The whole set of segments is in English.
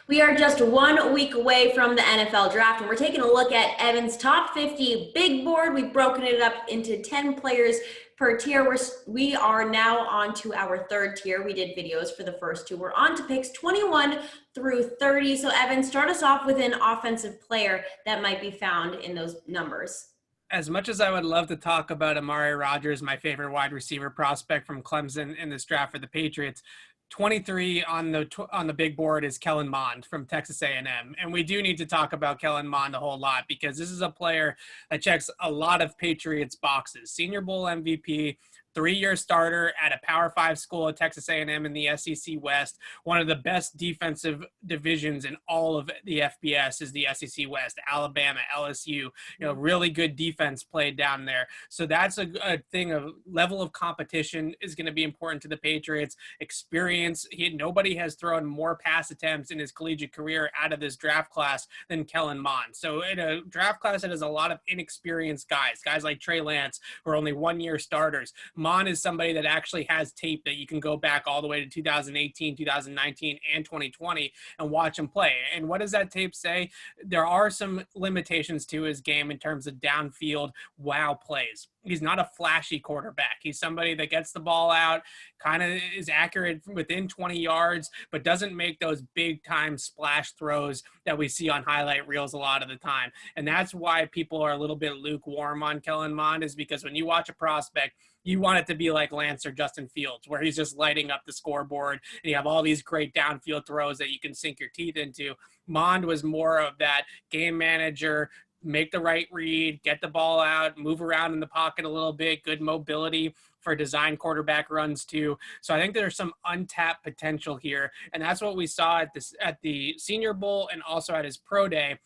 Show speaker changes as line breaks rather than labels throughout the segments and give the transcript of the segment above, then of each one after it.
We are just 1 week away from the NFL draft, and we're taking a look at Evan's top 50 big board. We've broken it up into 10 players per tier. We are now on to our third tier. We did videos for the first two. We're on to picks 21 through 30. So Evan, start us off with an offensive player that might be found in those numbers.
As much as I would love to talk about Mariah, my favorite wide receiver prospect from Clemson in this draft for the Patriots, 23 on the big board is Kellen Mond from Texas A&M. And we do need to talk about Kellen Mond a whole lot because this is a player that checks a lot of Patriots boxes. Senior Bowl MVP, 3-year starter at a Power 5 school at Texas A&M in the SEC West. One of the best defensive divisions in all of the FBS is the SEC West. Alabama, LSU, really good defense played down there. So that's a thing of level of competition is going to be important to the Patriots. Experience. Nobody has thrown more pass attempts in his collegiate career out of this draft class than Kellen Mond. So in a draft class that has a lot of inexperienced guys like Trey Lance, who are only 1-year starters. Mond is somebody that actually has tape that you can go back all the way to 2018, 2019, and 2020 and watch him play. And what does that tape say? There are some limitations to his game in terms of downfield wow plays. He's not a flashy quarterback. He's somebody that gets the ball out, kind of is accurate within 20 yards, but doesn't make those big-time splash throws that we see on highlight reels a lot of the time. And that's why people are a little bit lukewarm on Kellen Mond, is because when you watch a prospect, you want it to be like Lance or Justin Fields, where he's just lighting up the scoreboard and you have all these great downfield throws that you can sink your teeth into. Mond was more of that game manager, make the right read, get the ball out, move around in the pocket a little bit, good mobility for design quarterback runs too. So I think there's some untapped potential here. And that's what we saw at the Senior Bowl and also at his pro day,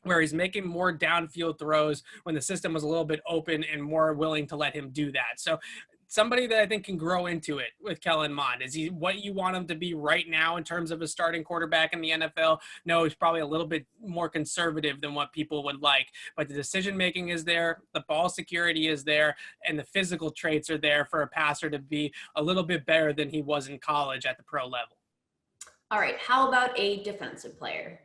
where he's making more downfield throws when the system was a little bit open and more willing to let him do that. So somebody that I think can grow into it with Kellen Mond. Is he what you want him to be right now in terms of a starting quarterback in the NFL? No, he's probably a little bit more conservative than what people would like. But the decision-making is there, the ball security is there, and the physical traits are there for a passer to be a little bit better than he was in college at the pro level.
All right, how about a defensive player?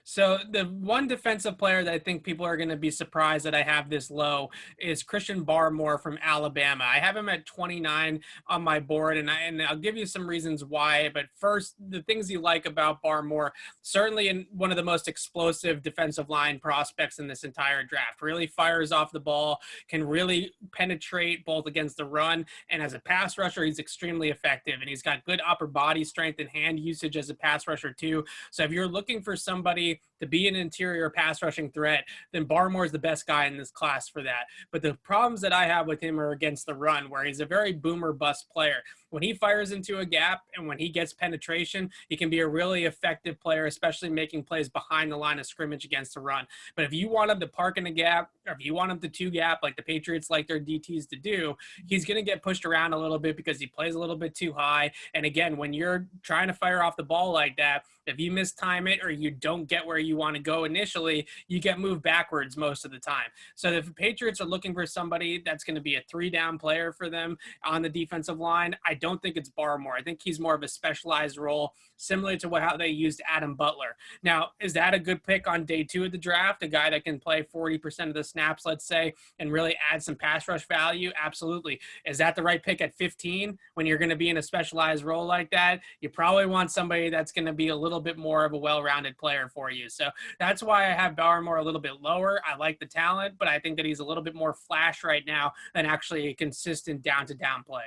So the one defensive player that I think people are going to be surprised that I have this low is Christian Barmore from Alabama. I have him at 29 on my board, and I'll give you some reasons why. But first, the things you like about Barmore, certainly in one of the most explosive defensive line prospects in this entire draft. Really fires off the ball, can really penetrate both against the run, and as a pass rusher, he's extremely effective. And he's got good upper body strength and hand usage as a pass rusher too. So if you're looking for somebody to be an interior pass rushing threat, then Barmore is the best guy in this class for that. But the problems that I have with him are against the run, where he's a very boomer bust player. When he fires into a gap and when he gets penetration, he can be a really effective player, especially making plays behind the line of scrimmage against the run. But if you want him to park in a gap, or if you want him to two gap like the Patriots like their DTs to do, he's going to get pushed around a little bit because he plays a little bit too high. And again, when you're trying to fire off the ball like that, if you mistime it or you don't get where you want to go initially, you get moved backwards most of the time. So if the Patriots are looking for somebody that's going to be a 3-down player for them on the defensive line, I don't think it's Barmore. I think he's more of a specialized role, similar to how they used Adam Butler. Now, is that a good pick on day 2 of the draft? A guy that can play 40% of the snaps, let's say, and really add some pass rush value? Absolutely. Is that the right pick at 15 when you're going to be in a specialized role like that? You probably want somebody that's going to be a little bit more of a well-rounded player for you. So that's why I have Barmore a little bit lower. I like the talent, but I think that he's a little bit more flash right now than actually a consistent down-to-down player.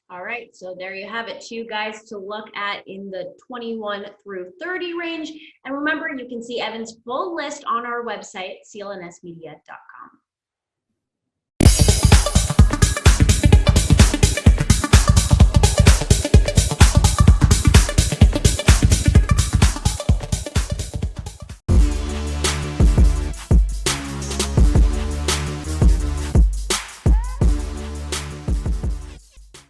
All right, so there you have it, 2 guys to look at in the 21 through 30 range. And remember, you can see Evan's full list on our website, clnsmedia.com.